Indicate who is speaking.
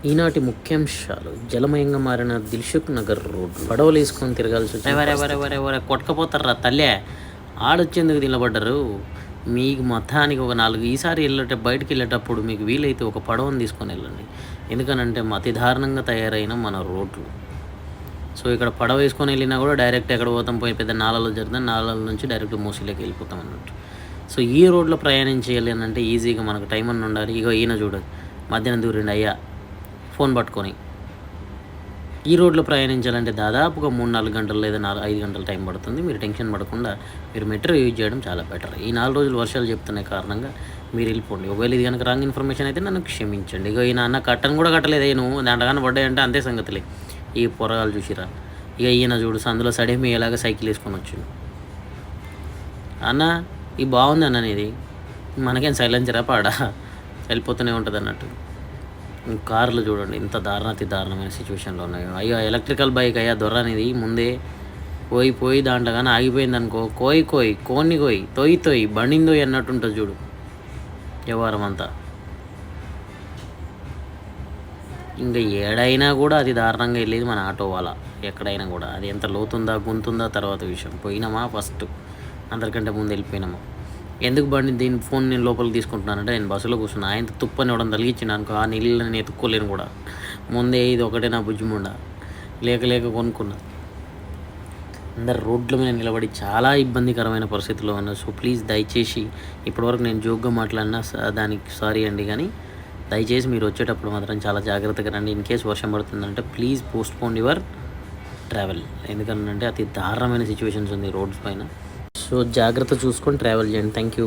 Speaker 1: ఈనాటి ముఖ్యాంశాలు. జలమయంగా మారిన దిల్సుఖ్ నగర్ రోడ్డు. పడవలు వేసుకొని తిరగాల్సి వచ్చింది. కొట్టకపోతారా తల్లే, ఆడొచ్చేందుకు నిలబడ్డరు. మీకు మొత్తానికి ఒక 4 ఈసారి బయటికి వెళ్ళేటప్పుడు మీకు వీలైతే ఒక పడవను తీసుకొని వెళ్ళండి. ఎందుకనంటే అతి దారుణంగా తయారైన మన రోడ్లు. సో ఇక్కడ పడవ వేసుకొని వెళ్ళినా కూడా డైరెక్ట్ ఎక్కడ పోతాం, పోయి పెద్ద నాలలో జరుగుతుంది, నాలల నుంచి డైరెక్ట్ మూసీలోకి వెళ్ళిపోతాం అన్నట్టు. సో ఈ రోడ్లో ప్రయాణం చేయాలి అని అంటే ఈజీగా మనకు టైం అన్న ఉండాలి. ఇక ఈయన చూడండి, మధ్యాహ్నం దూరండి అయ్యా ఫోన్ పట్టుకొని. ఈ రోడ్లో ప్రయాణించాలంటే దాదాపుగా 3-4 గంటలు లేదా 5 గంటల టైం పడుతుంది. మీరు టెన్షన్ పడకుండా మీరు మెట్రో యూజ్ చేయడం చాలా బెటర్. ఈ 4 రోజులు వర్షాలు చెప్తున్న కారణంగా మీరు వెళ్ళిపోండి. ఒకవేళ ఇది కనుక రాంగ్ ఇన్ఫర్మేషన్ అయితే నన్ను క్షమించండి. ఇక ఈయన అన్న కట్టను కూడా కట్టలేదు, నువ్వు దాంట్లో పడ్డాయంటే అంతే సంగతులే. ఈ పొరగాలు చూసిరా. ఇక ఈయన చూడు సందులో సడేమి ఎలాగ సైకిల్ వేసుకొని వచ్చిండు. అన్న ఇది బాగుంది అన్న, ఇది మనకేం సైలెన్సరా పాడా, వెళ్ళిపోతూనే ఉంటుంది అన్నట్టు. కార్లు చూడండి ఇంత దారుణాతి దారుణమైన సిచ్యువేషన్లో ఉన్నాయి. అయ్యో ఎలక్ట్రికల్ బైక్ అయ్యా దొరనేది ముందే పోయి దాంట్లో కానీ ఆగిపోయింది అనుకో, కోన్ని తొయ్యి బండిందోయి అన్నట్టు ఉంటుంది చూడు వ్యవహారం అంతా. ఇంకా ఏడైనా కూడా అది దారుణంగా వెళ్ళేది మన ఆటో వాళ్ళ. ఎక్కడైనా కూడా అది ఎంత లోతుందా గుంతుందా తర్వాత విషయం. పోయినామా ఫస్ట్, అందరికంటే ముందు వెళ్ళిపోయినామా. ఎందుకు బండి దీని ఫోన్ నేను లోపలికి తీసుకుంటున్నానంటే నేను బస్సులో కూర్చున్నా. ఆయన తుప్పని ఇవ్వడం తలిగించిన అనుకో, ఆ నీళ్ళని నేను ఎత్తుక్కోలేను కూడా. ముందే ఇది ఒకటే నా బుజ్జిముండ లేక కొనుక్కున్నా. అందరు రోడ్ల మీద నిలబడి చాలా ఇబ్బందికరమైన పరిస్థితిలో ఉన్నారు. సో ప్లీజ్ దయచేసి, ఇప్పటివరకు నేను జోక్గా మాట్లాడినా దానికి సారీ అండి, కానీ దయచేసి మీరు వచ్చేటప్పుడు మాత్రం చాలా జాగ్రత్తగా రండి. ఇన్ కేసు వర్షం పడుతుందంటే ప్లీజ్ పోస్ట్పోన్ యువర్ ట్రావెల్. ఎందుకంటే అతి దారుణమైన సిచ్యువేషన్స్ ఉంది రోడ్స్ పైన. సో జాగ్రత్త చూసుకొని ట్రావెల్ చేయండి. Thank you.